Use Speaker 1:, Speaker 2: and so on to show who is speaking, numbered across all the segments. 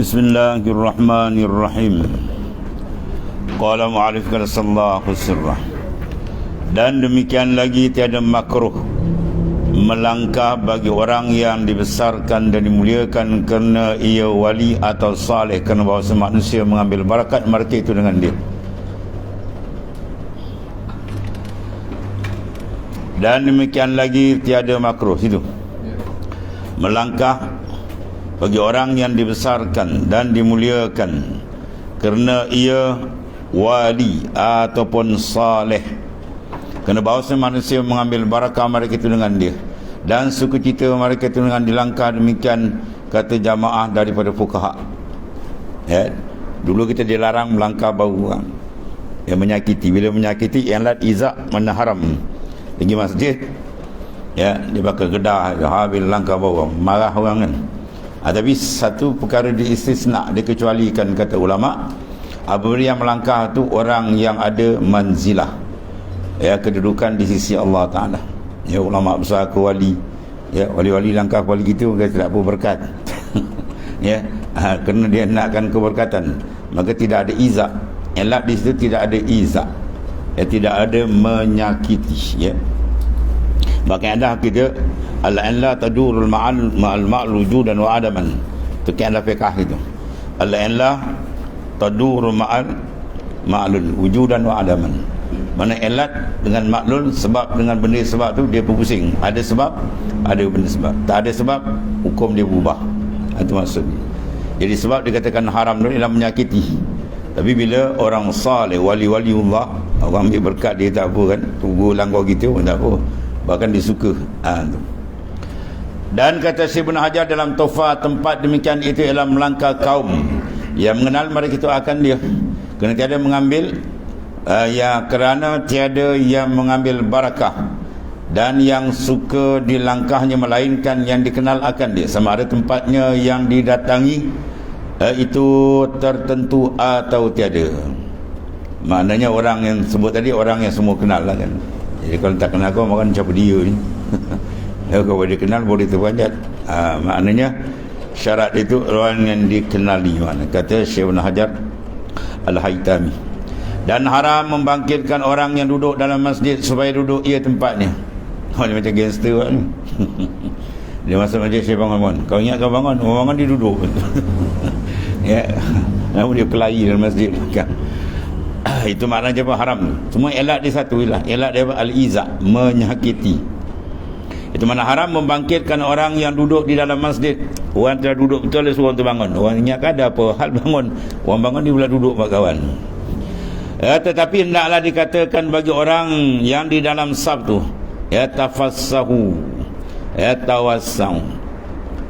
Speaker 1: Bismillahirrahmanirrahim. Qala mu'arif sallallahu sirrah. Dan demikian lagi tiada makruh melangkah bagi orang yang dibesarkan dan dimuliakan kerana ia wali atau saleh, kerana bahawa manusia mengambil barakat mereka itu dengan dia. Dan demikian lagi tiada makruh situ melangkah bagi orang yang dibesarkan dan dimuliakan kerana ia wali ataupun saleh, kerana bahawa manusia mengambil barakah mereka itu dengan dia, dan sukacita mereka itu dengan dilangkah. Demikian kata jamaah daripada fuqaha. Ya, dulu kita dilarang melangkah bau orang yang menyakiti. Bila menyakiti ialah izak, mana haram. Pergi masjid, ya, dia bakal gedah, bila langkah bau orang, marah orang kan. Tapi satu perkara diistisna, dikecualikan kata ulama, apabila yang melangkah tu orang yang ada manzilah, ya, kedudukan di sisi Allah Ta'ala. Ya, ulama besar ke wali, ya, wali-wali langkah wali gitu, dia tidak apa berkat. Ya, kerana dia nakkan keberkatan, maka tidak ada izak. Elak di situ tidak ada izak, ya, tidak ada menyakiti, ya. Bahkan kita al-anla tadurul ma'al wujudan wa adaman. Itu kaedah fiqh itu. Al-anla tadurul ma'al wujudan wa adaman. Mana elat dengan maklul, sebab dengan benda sebab tu dia berpusing. Ada sebab, ada benda sebab. Tak ada sebab, hukum dia berubah. Itu maksudnya. Jadi sebab dikatakan haram tu ialah menyakiti. Tapi bila orang saleh, wali-waliullah, orang ambil berkat dia tak apa kan, tunggu langkah gitu tak apa, bahkan disuka. Dan kata Syekh Ibn Hajar dalam Tuhfah, tempat demikian itu ialah melangkah kaum yang mengenal mereka itu akan dia, kerana tiada mengambil kerana tiada yang mengambil barakah dan yang suka dilangkahnya, melainkan yang dikenal akan dia, sama ada tempatnya yang didatangi itu tertentu atau tiada. Maknanya orang yang sebut tadi orang yang semua kenal lah kan. Jadi kalau tak kenal kau, makan siapa dia ni. Kalau dia kenal boleh terpanjat. Maknanya syarat itu orang yang dikenali, mana kata Syekh Ibn Hajar Al-Haytami. Dan haram membangkitkan orang yang duduk dalam masjid supaya duduk ia tempatnya. Dia macam gangster ni. Dia masuk masjid, Syekh bangun. Kau ingat kau bangun? Orang bangun dia duduk. Ya, namun dia kelahi dalam masjid kan. Itu maknanya apa? Haram. Semua elak dia satu ialah elak dia al-izak, menyakiti. Itu mana haram membangkitkan orang yang duduk di dalam masjid. Orang telah duduk betul, dia suruh tu bangun. Orang ingat ada apa hal bangun. Orang bangun dia pula duduk pak kawan. Tetapi hendaklah dikatakan bagi orang yang di dalam saf tu, ya, tafassahu, ya,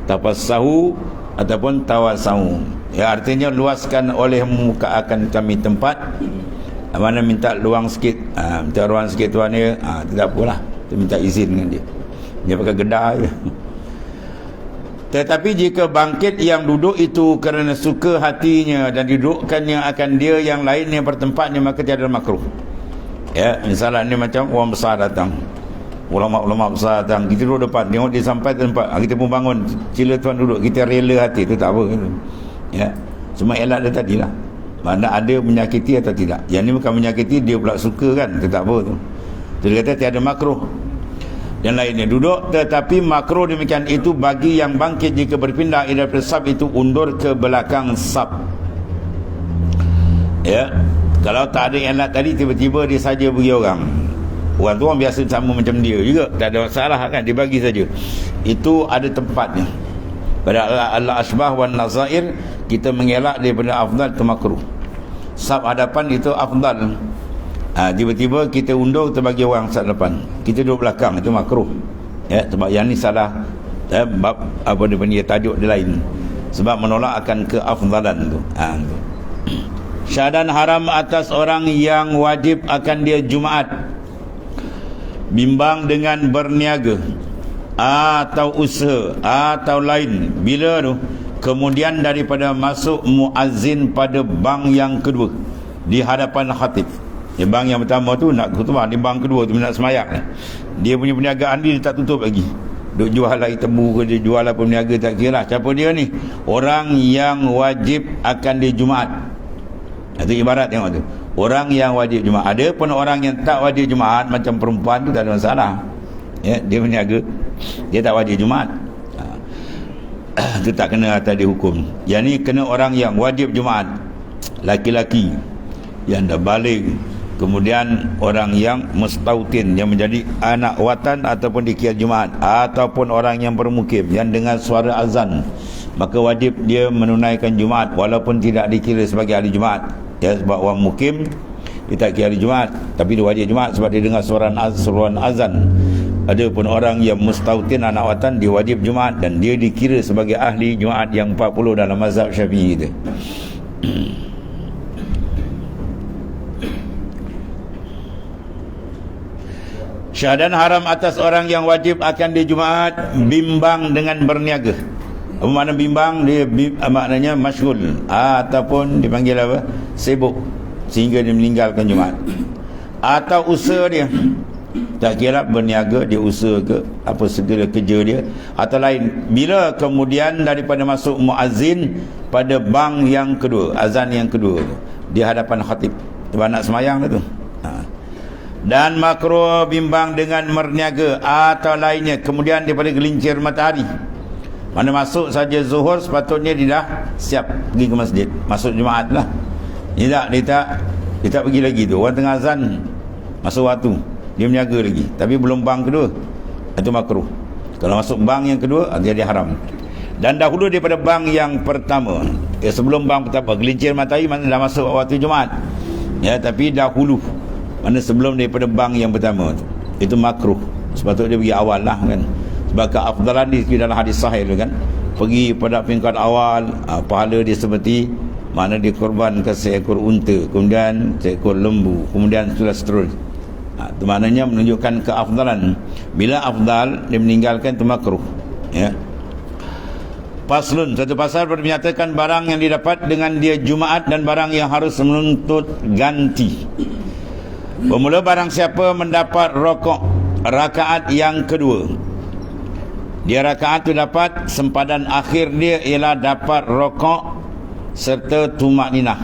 Speaker 1: tafassahu ataupun tawassahu. Ya, artinya luaskan olehmu akan kami tempat. Mana minta luang sikit, minta ruang sikit tuan dia, tidak apalah, kita minta izin dengan dia. Dia pakai gedah je. Tetapi jika bangkit yang duduk itu kerana suka hatinya dan didudukkannya akan dia yang lain yang bertempatnya, maka tiada makruh. Ya, misalnya ni macam orang besar datang, ulama-ulama besar datang, kita duduk depan, tengok dia sampai tempat, kita pun bangun, sila tuan duduk, kita rela hati, itu tak apa. Ya, cuma elak dia tadilah, mana ada menyakiti atau tidak. Yang ni bukan menyakiti, dia pula suka kan, itu tak apa tu. Jadi kata tiada makruh. Yang lainnya duduk, tetapi makruh demikian itu bagi yang bangkit jika berpindah daripada saf itu undur ke belakang saf. Ya, kalau tak ada elak tadi, tiba-tiba dia saja bagi orang tu orang biasa sama macam dia juga, tak ada masalah kan, dia bagi saja. Itu ada tempatnya. Pada al-asbah wan nazair, kita mengelak daripada afdal itu makruh. Saf hadapan itu afdal. Tiba-tiba kita undur, kita bagi orang saf depan, kita duduk belakang, itu makruh. Ya, sebab yang ni salah, bab apa dia punya tajuk dia lain, sebab menolak akan keafdalan tu. Syahadan haram atas orang yang wajib akan dia Jumaat, bimbang dengan berniaga atau usaha atau lain, bila tu kemudian daripada masuk muazzin pada bang yang kedua di hadapan khatib. Ya, bang yang pertama tu nak khutbah, di bang kedua tu nak semayang, dia punya perniagaan dia tak tutup lagi, duk jual air tebu ke, dia jual apa peniaga tak kira lah. Siapa dia ni? Orang yang wajib akan di Jumaat. Itu ibarat tengok tu. Orang yang wajib Jumaat. Ada pun orang yang tak wajib Jumaat, macam perempuan tu tak ada masalah. Ya, dia berniaga, dia tak wajib Jumaat. Itu tak kena atas dihukum. Yang ni kena orang yang wajib Jumaat, laki-laki yang dah balik, kemudian orang yang mustautin, yang menjadi anak watan ataupun dikira Jumaat, ataupun orang yang bermukim yang dengar suara azan, maka wajib dia menunaikan Jumaat walaupun tidak dikira sebagai ahli Jumaat. Ya, sebab orang mukim dia tak kira ahli Jumaat, tapi dia wajib Jumaat sebab dia dengar suruhan azan. Ada pun orang yang mustautin, anak watan, dia wajib Jumaat dan dia dikira sebagai ahli Jumaat yang 40 dalam mazhab Syafi'i itu. Syahadan haram atas orang yang wajib akan di Jumaat bimbang dengan berniaga. Apa makna bimbang? Dia maknanya masyghul, ataupun dipanggil apa? Sibuk sehingga dia meninggalkan Jumaat. Atau usaha dia, tak kira berniaga, dia usaha ke apa, segala kerja dia atau lain. Bila kemudian daripada masuk muazzin pada bang yang kedua, azan yang kedua tu, di hadapan khatib, sebab nak semayang tu. Dan makruh bimbang dengan berniaga atau lainnya kemudian daripada gelincir matahari. Mana masuk saja zuhur, sepatutnya dia dah siap pergi ke masjid, masuk Jumaat lah. Dia tak pergi lagi tu. Orang tengah azan masuk waktu, dia berniaga lagi, tapi belum bang kedua, itu makruh. Kalau masuk bang yang kedua, dia haram. Dan dahulu daripada bang yang pertama, sebelum bang pertama, gelincir matahari mana dah masuk waktu Jumaat, ya, tapi dahulu, mana sebelum daripada bang yang pertama tu, itu makruh. Sepatutnya dia pergi awal lah kan, sebab keafdalan di dalam hadis sahih tu kan, pergi pada peringkat awal, pahala dia seperti mana dia korbankan seekor unta, kemudian seekor lembu, kemudian seterusnya. Itu maknanya menunjukkan keafdalan. Bila afdal, dia meninggalkan itu makruh. Ya. Paslun, satu pasal menyatakan barang yang didapat dengan dia Jumaat dan barang yang harus menuntut ganti. Bermula barang siapa mendapat rokok rakaat yang kedua, dia rakaat itu dapat, sempadan akhir dia ialah dapat rokok serta tumak ninah,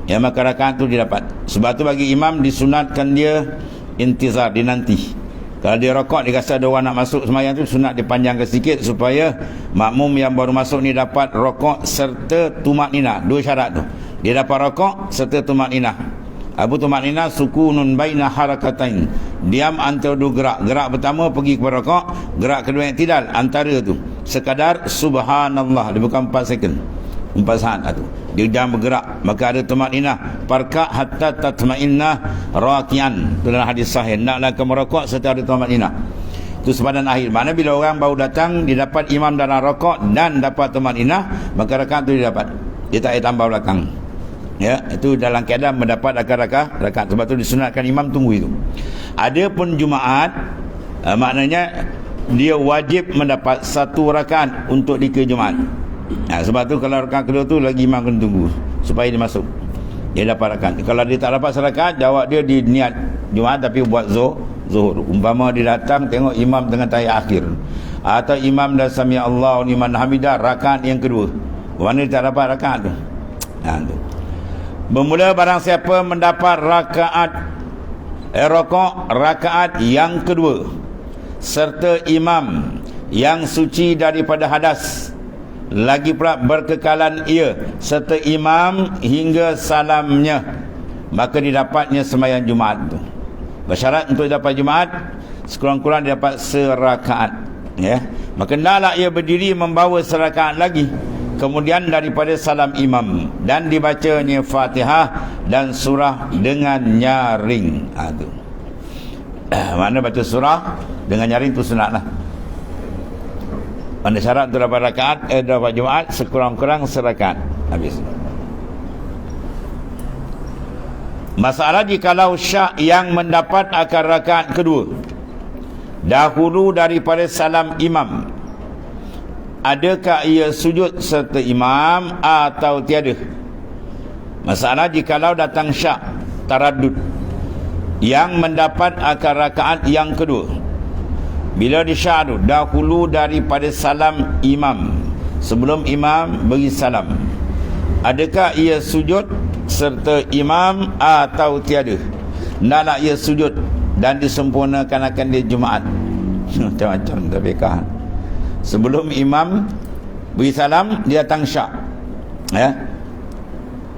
Speaker 1: ya, maka rakaat itu didapat. Sebab tu bagi imam disunatkan dia intizar, dinanti. Kalau dia rokok, dia rasa ada orang nak masuk semayang tu, sunat dipanjangkan sedikit supaya makmum yang baru masuk ni dapat rokok serta tumak ninah. Dua syarat tu, dia dapat rokok serta tumak ninah. Abu tumak ninah sukunun baina harakatain, diam antara dua gerak. Gerak pertama pergi kepada rokok, gerak kedua yang tidak, antara tu sekadar subhanallah, dia bukan 4 second, 4 saat tu dia jangan bergerak, maka ada tumakninah. Parka hatta tatma'innah raqian, itu dalam hadis sahih, naklah kamu merokok serta ada tumakninah. Itu sepadan akhir. Mana bila orang baru datang, dia dapat imam dalam rokok dan dapat tumakninah, maka rakaat itu dia dapat, dia tak payah tambah belakang. Ya, itu dalam keadaan mendapat rakaat. Sebab tu disunatkan imam tunggu itu. Ada pun Jumaat, maknanya dia wajib mendapat 1 rakaat untuk dikira Jumaat. Sebab tu kalau rakaat kedua tu lagi imam kena tunggu supaya dia masuk, dia dapat rakaat. Kalau dia tak dapat serakaat, jawab dia di niat Jumaat tapi buat zuhur. Umpama dia datang tengok imam dengan tahiyat akhir, atau imam dah sami Allahu liman hamidah rakaat yang kedua, mana dia tak dapat rakaat tu. Tu. Bermula barang siapa mendapat rakaat rokok rakaat yang kedua serta imam yang suci daripada hadas, lagi pula berkekalan ia serta imam hingga salamnya, maka didapatnya sembahyang Jumaat itu. Bersyarat untuk dapat Jumaat, sekurang-kurang dia dapat serakaat, ya. Maka hendaklah ia berdiri membawa serakaat lagi kemudian daripada salam imam, dan dibacanya Fatihah dan surah dengan nyaring. Tu mana baca surah dengan nyaring tu sunat lah. Mana syarat untuk dapat rakaat, dapat Jumaat sekurang-kurang serakaat. Habis. Masalah jikalau syak yang mendapat akan rakaat kedua dahulu daripada salam imam, adakah ia sujud serta imam atau tiada? Masalah jikalau datang syak, taraddud, yang mendapat akan rakaat yang kedua Bila di syak tu dahulu daripada salam imam, sebelum imam beri salam, adakah ia sujud serta imam atau tiada? Naklah ia sujud dan disempurnakan akan dia Jumaat. Macam-macam tafekah. Sebelum imam beri salam, dia datang syak. Ya.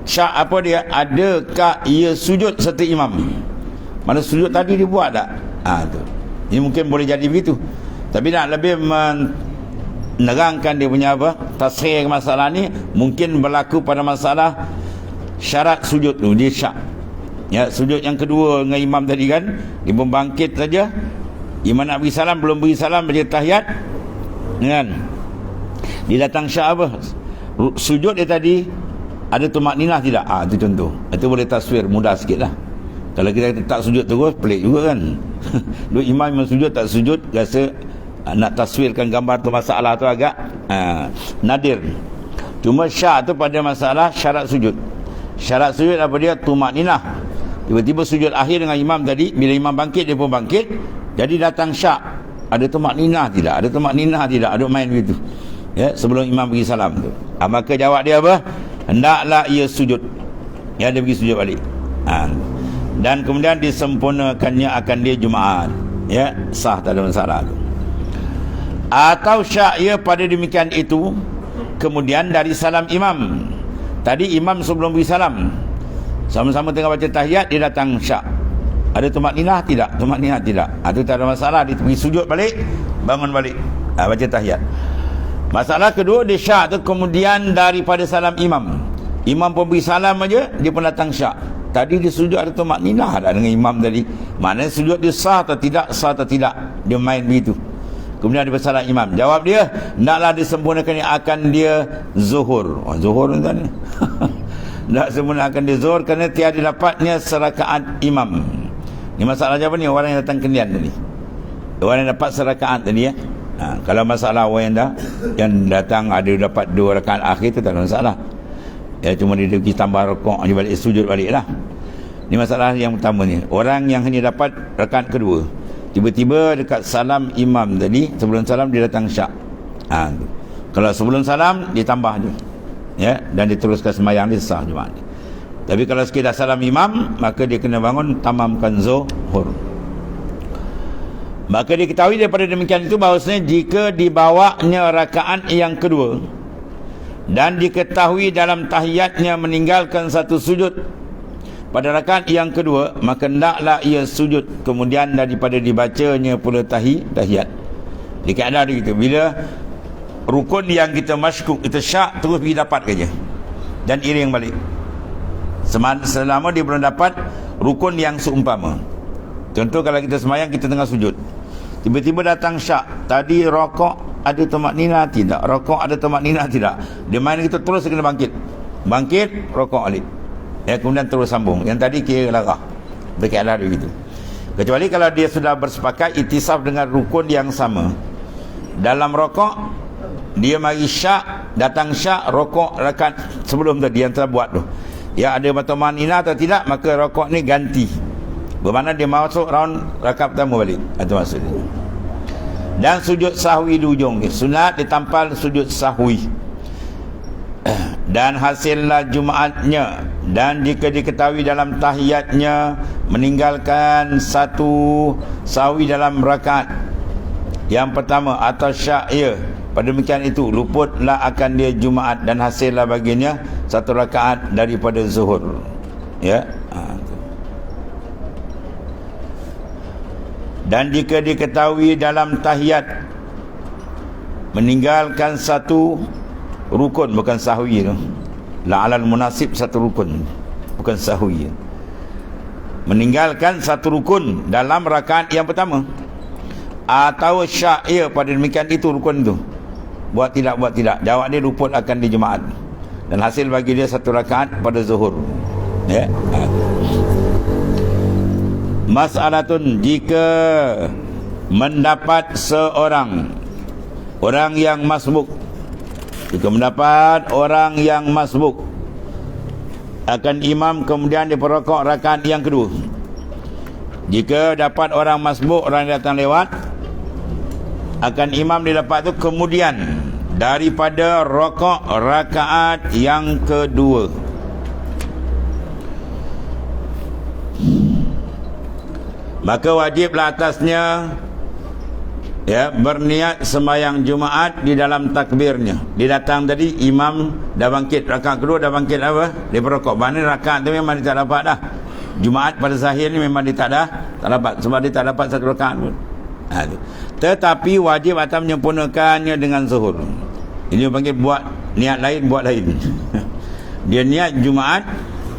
Speaker 1: Syak apa dia? Adakah ia sujud serta imam? Mana sujud tadi dia buat tak? Tu. Ini mungkin boleh jadi begitu. Tapi nak lebih menerangkan dia punya apa, tasrih masalah ni, mungkin berlaku pada masalah syarat sujud tu, dia syak. Ya, sujud yang kedua dengan imam tadi kan, dia pun bangkit saja, imam nak beri salam, belum beri salam baca tahiyat kan, dia datang syak apa, sujud dia tadi ada tumakninah tidak? Itu contoh. Itu boleh taswir mudah sikit lah. Kalau kita tak sujud terus, pelik juga kan. Dua imam sujud tak sujud, rasa nak taswirkan gambar tu, masalah tu agak nadir. Cuma syak tu pada masalah syarat sujud. Syarat sujud apa dia? Tumakninah. Tiba-tiba sujud akhir dengan imam tadi, bila imam bangkit dia pun bangkit, jadi datang syak. Ada tumakninah tidak? Ada tumakninah tidak? Ada main begitu. Ya, sebelum imam bagi salam tu. Maka jawab dia apa? Hendaklah ia sujud. Ya, dia pergi sujud balik. Dan kemudian disempurnakannya akan dia Jumaat. Ya, sah, tak ada masalah tu. Atau syak ia pada demikian itu kemudian dari salam imam. Tadi imam sebelum beri salam, sama-sama tengah baca tahiyat, dia datang syak. Ada tumakninah tidak? Tumakninah tidak. Itu tak ada masalah. Dia pergi sujud balik, bangun balik, baca tahiyat. Masalah kedua, dia syak tu kemudian daripada salam imam. Imam pun beri salam aja, dia pun datang syak. Tadi dia sujud ada tumakninah tak dengan imam tadi? Maknanya sujud dia sah atau tidak? Sah atau tidak? Dia main begitu. Kemudian dia bersalam imam. Jawab dia, naklah disempurnakan akan dia zuhur. Zuhur ni tadi. Nak sempurnakan dia zuhur kerana tiada dapatnya serakaat imam. Ni masalah apa ni? Orang yang datang kendian tadi. Orang yang dapat serakaat tadi ya. Kalau masalah orang yang datang ada dapat 2 rakaat akhir tu tak ada masalah. Ya, cuma dia pergi tambah rokok, dia balik sujud balik lah. Ni masalah yang pertama ni. Orang yang hanya dapat rakaat kedua, tiba-tiba dekat salam imam tadi, sebelum salam dia datang syak. Kalau sebelum salam dia tambah je, ya, dan diteruskan sembahyang dia sah Jumaat. Tapi kalau sekadar salam imam, maka dia kena bangun tamamkan zuhur. Maka diketahui daripada demikian itu bahawasanya jika dibawanya rakaat yang kedua dan diketahui dalam tahiyatnya meninggalkan satu sujud pada rakaat yang kedua, maka hendaklah ia sujud kemudian daripada dibacanya pula tahiyat. Di keadaan begitu, bila rukun yang kita masykuk, kita syak, terus pergi dapat kerja dan iring balik selama dia belum dapat rukun yang seumpama. Contoh kalau kita sembahyang, kita tengah sujud, tiba-tiba datang syak, tadi rokok ada tumakninah tidak? Rokok ada tumakninah tidak? Dia main kita terus kena bangkit, rokok balik. Ya, kemudian terus sambung. Yang tadi kira larah. Berkeadaan begitu. Kecuali kalau dia sudah bersepakat itisaf dengan rukun yang sama. Dalam rokok, dia mari syak, datang syak, rokok rakaat sebelum tadi yang telah buat tu. Ya, ada tumakninah atau tidak, maka rokok ni ganti. Bermakna dia masuk round rakaat pertama balik. Itu maksudnya. Dan sujud sahwi di ujung, sunat ditampal sujud sahwi. Dan hasillah Jumaatnya, dan jika diketahui dalam tahiyatnya meninggalkan satu sahwi dalam rakaat yang pertama atau syak ia, pada demikian itu luputlah akan dia Jumaat dan hasillah baginya satu rakaat daripada zuhur. Ya. Dan jika diketahui dalam tahiyat meninggalkan satu rukun, bukan sahwi tu, la'alal munasib, satu rukun, bukan sahwi, meninggalkan satu rukun dalam rakaat yang pertama atau syak pada demikian itu rukun itu, buat tidak, jawab dia luput akan di Jumaat dan hasil bagi dia satu rakaat pada zuhur. Ya. Mas'alatun, jika mendapat seorang orang yang masbuk, jika mendapat orang yang masbuk akan imam kemudian diperokok rakaat yang kedua, jika dapat orang masbuk, orang yang datang lewat, akan imam didapat tu kemudian daripada rakaat yang kedua. Maka wajiblah atasnya berniat sembahyang Jumaat di dalam takbirnya. Dia datang tadi, imam dah bangkit rakaat kedua, dah bangkit apa? Dia berrokok. Mana rakaat tu memang dia tak dapat dah. Jumaat pada zahir ni memang dia tak dapat, sebab dia tak dapat satu rakaat pun. Tetapi wajib atas menyempurnakannya dengan zuhur. Ini panggil buat niat lain, buat lain. Dia niat Jumaat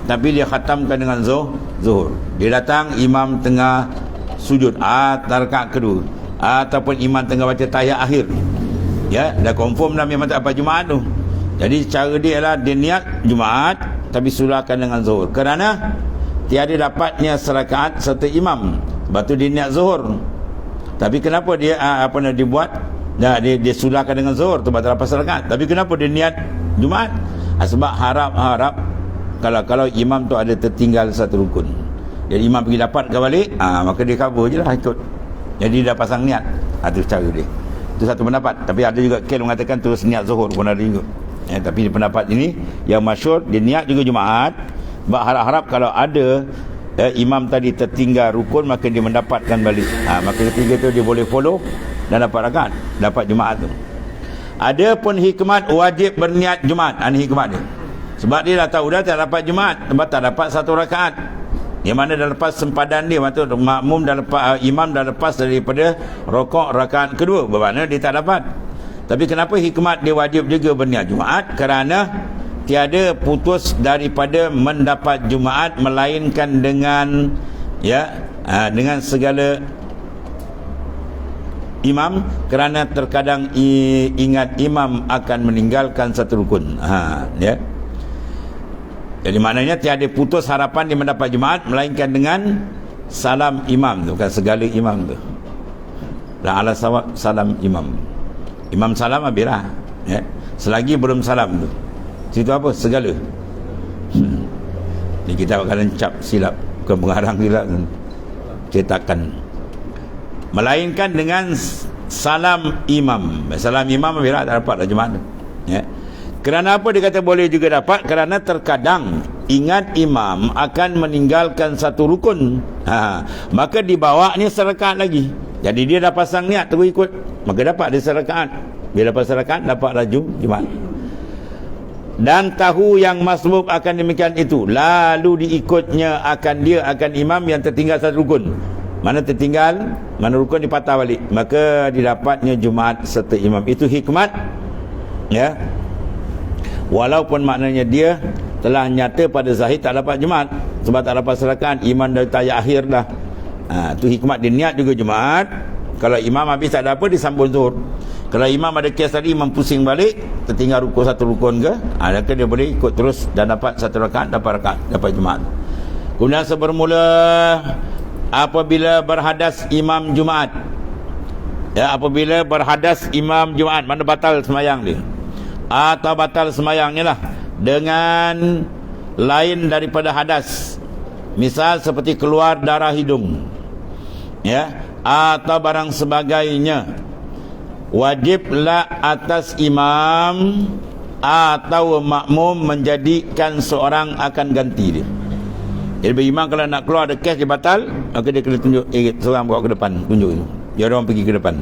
Speaker 1: tapi dia khatamkan dengan zuhur. Dia datang, imam tengah sujud rakaat kedua, ataupun imam tengah baca tahiyat akhir, dah confirm dah memang tak dapat Jumaat tu. Jadi cara dia adalah dia niat Jumaat tapi sulahkan dengan zuhur, kerana tiada dapatnya serakaat serta imam, sebab tu dia niat zuhur. Tapi kenapa dia dibuat dia sulahkan dengan zuhur tu, sebab tak dapat serakaat. Tapi kenapa dia niat Jumaat? Sebab harap kalau imam tu ada tertinggal satu rukun, jadi imam pergi dapat ke balik, maka dia cover je lah, ikut. Jadi dia dah pasang niat. Itu cara dia. Itu satu pendapat. Tapi ada juga kes mengatakan terus niat zuhur pun ada juga. Tapi pendapat ini yang masyhur, dia niat juga Jumaat, sebab harap-harap kalau ada imam tadi tertinggal rukun, maka dia mendapatkan balik. Maka ketiga tu dia boleh follow dan dapat rakaat, dapat Jumaat tu. Ada pun hikmat wajib berniat Jumaat. Ini hikmat dia. Sebab dia dah tahu dah tak dapat Jumaat, sebab tak dapat satu rakaat. Yang mana dah lepas sempadan dia, maksud makmum dah lepas, imam dah lepas daripada rokok rakaat kedua, bermakna dia tak dapat. Tapi kenapa hikmat dia wajib juga berniat Jumaat? Kerana tiada putus daripada mendapat Jumaat melainkan dengan dengan segala imam, kerana terkadang ingat imam akan meninggalkan satu rukun. Jadi maknanya tiada putus harapan dia mendapat Jumaat melainkan dengan salam imam tu, bukan segala imam tu. Dan ala sawab salam imam. Imam salam habislah. Selagi belum salam tu, situ apa? Segala. Ni kita akan cap silap, bukan pengarang silap, cetakan. Melainkan dengan salam imam. Salam imam habislah, tak dapat dah Jumaat tu. Kerana apa dia kata boleh juga dapat? Kerana terkadang ingat imam akan meninggalkan satu rukun, maka dibawanya serakaat lagi. Jadi dia dah pasang niat terus ikut, maka dapat dia serakaat. Bila dapat serakaat, dapat laju Jumaat. Dan tahu yang masbuk akan demikian itu, lalu diikutnya akan imam yang tertinggal satu rukun. Mana tertinggal, mana rukun dipatah balik, maka didapatnya Jumaat serta imam. Itu hikmat, walaupun maknanya dia telah nyata pada zahir tak dapat Jumaat, sebab tak dapat serakaat, imam dah tahiyat akhir dah. Tu hikmat dia niat juga Jumaat. Kalau imam habis tak ada apa, disambung zuhur. Kalau imam ada kes tadi, imam pusing balik, tertinggal rukun satu rukun ke, maka dia boleh ikut terus dan dapat satu rakaat, dapat Jumaat. Kemudian sebermula apabila berhadas imam Jumaat, apabila berhadas imam Jumaat, mana batal sembahyang dia, atau batal sembahyangnya lah dengan lain daripada hadas, misal seperti keluar darah hidung, atau barang sebagainya, wajiblah atas imam atau makmum menjadikan seorang akan ganti dia. Jadi bagi imam kalau nak keluar ada kes dia batal, maka dia kena tunjuk seorang bawa ke depan, tunjuk itu, dia orang pergi ke depan,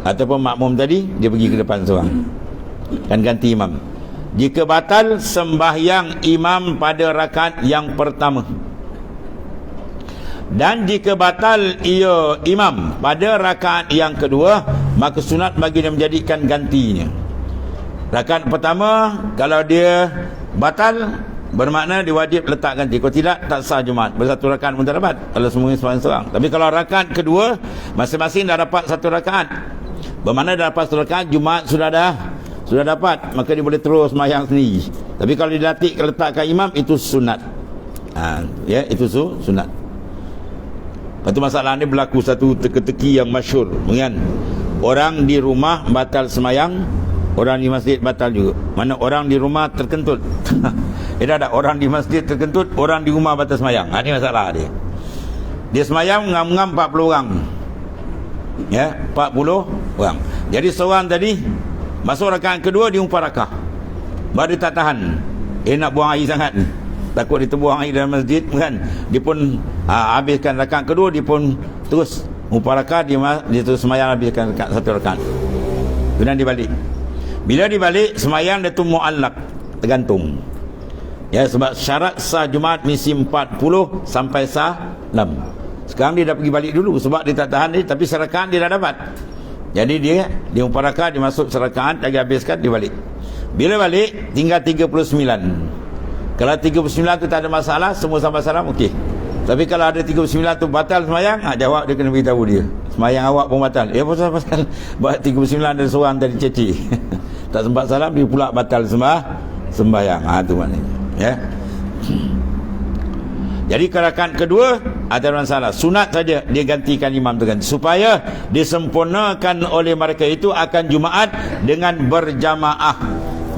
Speaker 1: ataupun makmum tadi dia pergi ke depan seorang dan ganti imam. Jika batal sembahyang imam pada rakaat yang pertama, dan jika batal ia imam pada rakaat yang kedua, maka sunat bagi dia menjadikan gantinya. Rakaat pertama kalau dia batal, bermakna dia wajib letak ganti. Kalau tidak, tak sah Jumaat. Bersatu rakaat pun tak dapat kalau semuanya seorang-seorang. Tapi kalau rakaat kedua, masing-masing dah dapat satu rakaat, bermakna dah dapat satu rakaat, Jumaat sudah dapat, maka dia boleh terus sembahyang sendiri. Tapi kalau dia letakkan imam, itu sunat. Itu sunat. Itu masalah ni berlaku satu teka-teki yang masyhur, kan? Orang di rumah batal sembahyang, orang di masjid batal juga. Mana orang di rumah terkentut. Dia ada orang di masjid terkentut, orang di rumah batal sembahyang. Ini masalah dia. Dia sembahyang ngam-ngam 40 orang. Ya, 40 orang. Jadi seorang tadi masuk rakaat kedua dia 4 rakaat. Baru dia tak tahan. Nak buang air sangat ni. Takut dia terbuang air dalam masjid kan. Dia pun habiskan rakaat kedua, dia pun terus 4 rakaat, dia terus sembahyang habiskan rakaat 1 rakaat. Kemudian dia balik. Bila dia balik, sembahyang dia tu muallaq, tergantung. Ya, sebab syarat sah Jumaat mesti 40 sampai salam. Sekarang dia dah pergi balik dulu sebab dia tak tahan dia, tapi serakaat dia dah dapat. Jadi dia 4 rakaat, dia masuk serakaat, lagi habiskan, dia balik. Bila balik tinggal 39. Kalau 39 tu tak ada masalah, semua sampai salam, okey. Tapi kalau ada 39 tu batal sembahyang, jawab dia kena beritahu dia. Sembahyang awak pun batal. Ya pasal buat 39 ada seorang tadi ceci. Tak sempat salam, dia pula batal sembahyang. Tu maknanya. Ya. Jadi rakaat kedua ada masalah. Sunat saja dia gantikan imam tu kan, supaya disempurnakan oleh mereka itu akan Jumaat dengan berjamaah.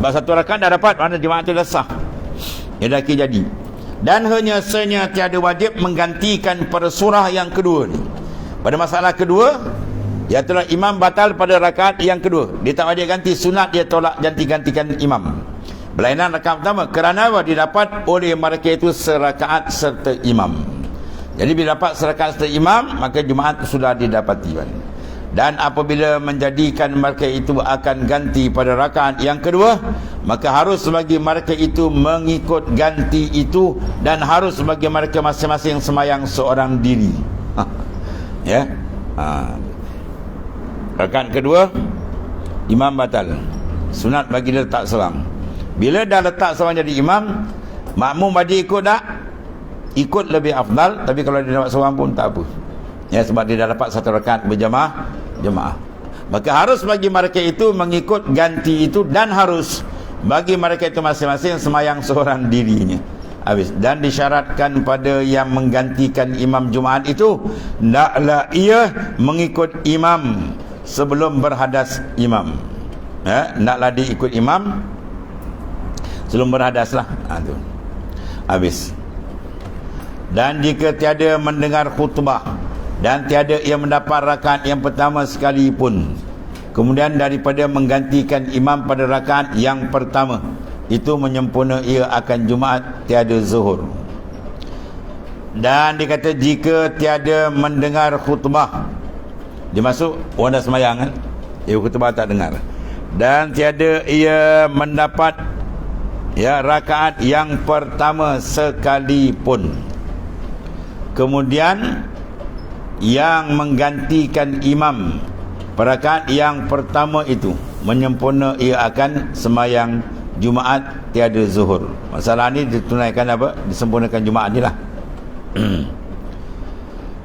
Speaker 1: Sebab 1 rakaat dah dapat, mana Jumaat itu dah sah. Ya dah jadi. Dan hanya tiada wajib menggantikan pada surah yang kedua ni. Pada masalah kedua, ialah imam batal pada rakaat yang kedua. Dia tak wajib ganti, sunat dia tolak gantikan imam. Berlainan rakaat pertama, kerana apa? Didapat oleh mereka itu serakaat serta imam. Jadi bila dapat serakaat serta imam, maka Jumaat sudah didapati. Dan apabila menjadikan mereka itu akan ganti pada rakaat yang kedua, maka harus bagi mereka itu mengikut ganti itu, dan harus bagi mereka masing-masing sembahyang seorang diri. Ya. Rakaat kedua imam batal, sunat bagi dia letak seorang. Bila dah letak seorang jadi imam, makmum wajib ikut tak? Ikut lebih afdal. Tapi kalau dia dapat seorang pun tak apa. Ya, sebab dia dah dapat 1 rakaat berjamaah. Maka harus bagi mereka itu mengikut ganti itu, dan harus bagi mereka itu masing-masing sembahyang seorang dirinya. Habis. Dan disyaratkan pada yang menggantikan imam Jumaat itu, naklah ia mengikut imam sebelum berhadas imam. Ya, naklah dia ikut imam sebelum berhadas lah. Tu. Habis. Dan jika tiada mendengar khutbah dan tiada ia mendapat rakaat yang pertama sekalipun, kemudian daripada menggantikan imam pada rakaat yang pertama, itu menyempurna ia akan Jumaat tiada zuhur. Dan dia kata jika tiada mendengar khutbah, dia masuk orang dah sembahyang kan, khutbah tak dengar, dan tiada ia mendapat rakaat yang pertama sekalipun, kemudian yang menggantikan imam rakaat yang pertama itu, menyempurna ia akan sembahyang Jumaat tiada zuhur. Masalah ni ditunaikan apa? Disempurnakan Jumaat ni lah.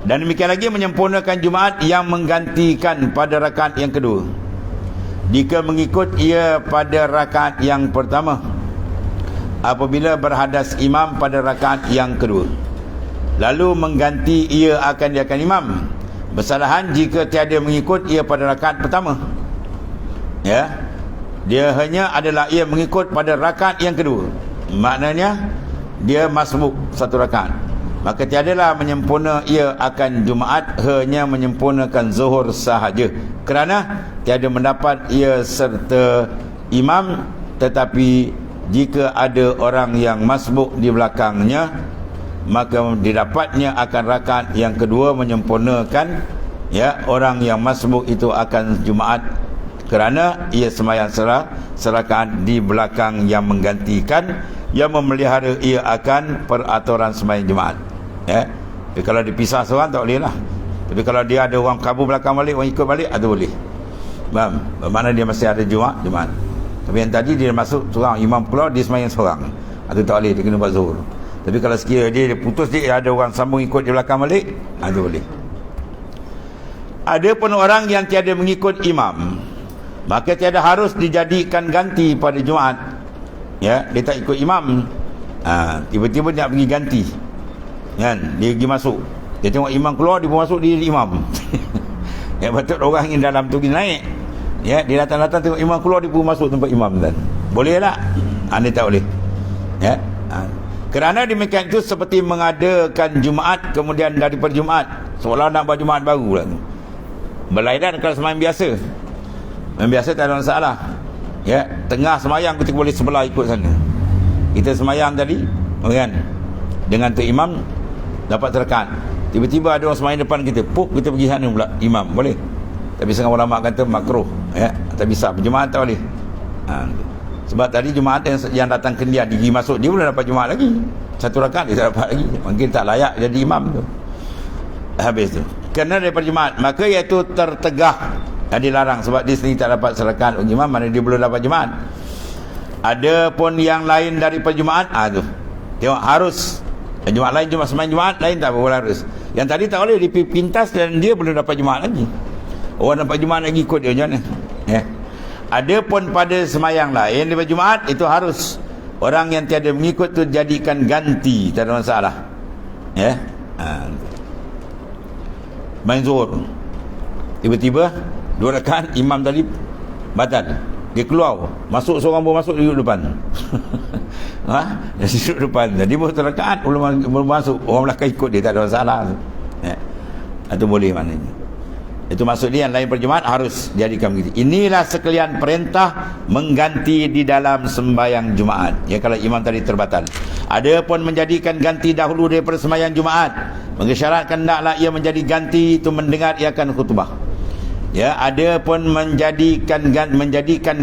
Speaker 1: Dan demikian lagi menyempurnakan Jumaat yang menggantikan pada rakaat yang kedua, jika mengikut ia pada rakaat yang pertama apabila berhadas imam pada rakaat yang kedua, lalu mengganti ia akan diakan imam. Bersalahan jika tiada mengikut ia pada rakaat pertama. Ya, dia hanya adalah ia mengikut pada rakaat yang kedua, maknanya dia masbuk 1 rakaat, maka tiadalah menyempurna ia akan Jumaat, hanya menyempurnakan zuhur sahaja, kerana tiada mendapat ia serta imam. Tetapi jika ada orang yang masbuk di belakangnya, maka didapatnya akan rakaat yang kedua, menyempurnakan orang yang masbuk itu akan Jumaat, kerana ia sembahyang serakaat di belakang yang menggantikan, yang memelihara ia akan peraturan sembahyang Jumaat. Tapi kalau dipisah seorang tak boleh lah. Tapi kalau dia ada orang kabur belakang balik, orang ikut balik, itu boleh. Faham? Bermakna dia masih ada Jumaat. Tapi yang tadi dia masuk seorang, imam keluar, dia sembahyang seorang, itu tak boleh, dia kena buat zuhur. Tapi kalau sekiranya dia putus, dia ada orang sambung ikut di belakang balik, itu boleh. Ada pun orang yang tiada mengikut imam, maka tiada harus dijadikan ganti pada Jumaat. Ya, dia tak ikut imam, tiba-tiba dia nak pergi ganti, kan? Dia pergi masuk, dia tengok imam keluar, dia pun masuk, dia jadi imam. Ya, betul orang yang dalam tu pergi naik. Ya, dia datang tengok imam keluar, dia pun masuk tempat imam dan boleh tak? Dia tak boleh. Ya. Kerana demikian itu seperti mengadakan Jumaat kemudian daripada Jumaat, seolah nak buat Jumaat baru lah tu. Berlainan kalau semayang biasa. Semayang biasa tak ada masalah. Ya, tengah semayang kita boleh sebelah ikut sana. Kita semayang tadi, kan? Dengan tu imam dapat rakaat. Tiba-tiba ada orang semayang depan kita, kita pergi sana pula imam, boleh. Tapi setengah ulama kata makruh, ya. Tak bisa, berjemaah tak boleh. Sebab tadi jemaah yang datang ke dia pergi masuk, dia belum dapat jemaah lagi. Satu rakaat dia tak dapat lagi. Mungkin tak layak jadi imam tu. Habis tu. Kerana daripada jemaah, maka iaitu tertegah dan dilarang sebab dia sendiri tak dapat serakaat imam, mana dia belum dapat jemaah. Ada pun yang lain daripada Jumaat, tu tengok harus. Jumaat lain cuma sembang Jumaat, lain tak boleh harus. Yang tadi tak boleh dipintas dan dia belum dapat Jumaat lagi. Orang dapat Jumaat lagi ikut dia macam mana? Ya. Ada pun pada semayang lain daripada Jumaat itu harus. Orang yang tiada mengikut tu jadikan ganti, tak ada masalah. Ya. Main zuhur. Tiba-tiba 2 rakaat imam tadi batal. Dia keluar, masuk seorang baru masuk, duduk depan. Dia duduk depan. Jadi baru terakaat, belum masuk. Orang belakang ikut dia, tak ada masalah. Ya. Itu boleh maknanya. Itu maksud dia yang lain perjemaat harus jadikan begitu. Inilah sekalian perintah mengganti di dalam sembahyang Jumaat. Ya, kalau imam tadi terbatal. Ada pun menjadikan ganti dahulu daripada sembahyang Jumaat. Mengisyaratkan hendaklah ia menjadi ganti itu mendengar ia akan khutbah. Ya, ada pun menjadikan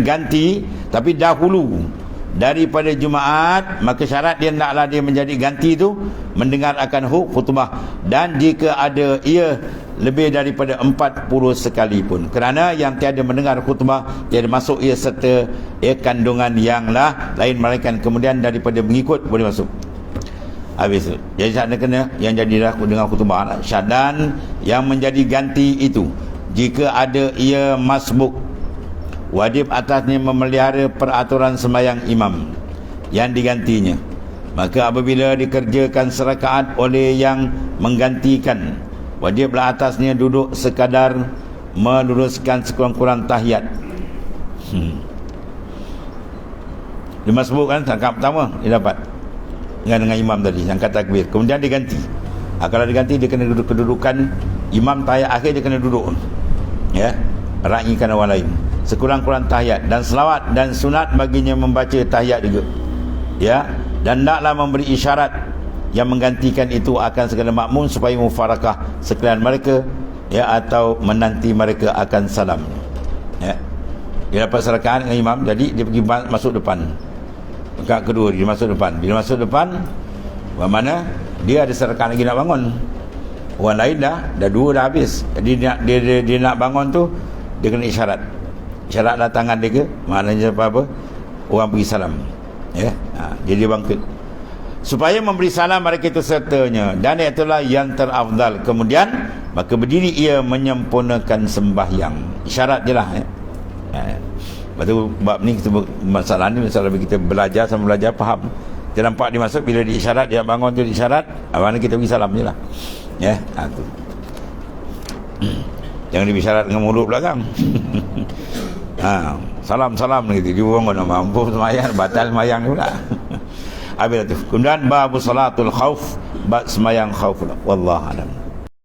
Speaker 1: ganti tapi dahulu daripada Jumaat, maka syarat dia naklah dia menjadi ganti itu mendengar akan khutbah, dan jika ada ia lebih daripada 40 sekalipun, kerana yang tiada mendengar khutbah tiada masuk ia serta ia kandungan yang lain melainkan kemudian daripada mengikut boleh masuk. Habis itu. Jadi sana kena yang jadilah dengan khutbah, syadan yang menjadi ganti itu jika ada ia masbuk, wajib atasnya memelihara peraturan sembahyang imam yang digantinya. Maka apabila dikerjakan serakaat oleh yang menggantikan, wajiblah atasnya duduk sekadar meluruskan sekurang-kurang tahiyat. Dia masbuk kan, rakaat pertama dia dapat dengan imam tadi yang kata takbir, kemudian diganti. Kalau diganti dia kena duduk kedudukan imam, tahiyat akhir dia kena duduk, ya, raihkan orang lain sekurang-kurang tahiyat, dan selawat dan sunat baginya membaca tahiyat juga, ya, dan hendaklah memberi isyarat yang menggantikan itu akan segala makmum supaya mufarakah sekalian mereka, ya, atau menanti mereka akan salam, ya. Dia dapat serakaat dengan imam, jadi dia pergi masuk depan. Rakaat kedua dia masuk depan. Bila masuk depan, mana dia ada serakaat lagi nak bangun. Orang lain dah 2 dah habis. Jadi dia nak bangun tu, dia kena isyarat. Isyaratlah tangan dia ke, maknanya apa? Orang pergi salam. Ya. Jadi dia bangkit. Supaya memberi salam mereka itu sertanya, dan itulah yang terafdal. Kemudian maka berdiri ia menyempurnakan sembahyang. Isyarat je lah, ya. Lepas tu bab ni kita masalah ni masalah kita belajar sama belajar faham. Kita nampak dia masuk, bila diisyarat dia bangun tu diisyarat, mana kita pergi salam je lah. Ya, tu. Jangan diisyarat dengan mulut belakang. Salam gitu. Dia bangun mampu semayang, batal semayang pula. Habis tu. Kemudian bab salatul khauf, bab semayang khauf. Wallahu a'lam.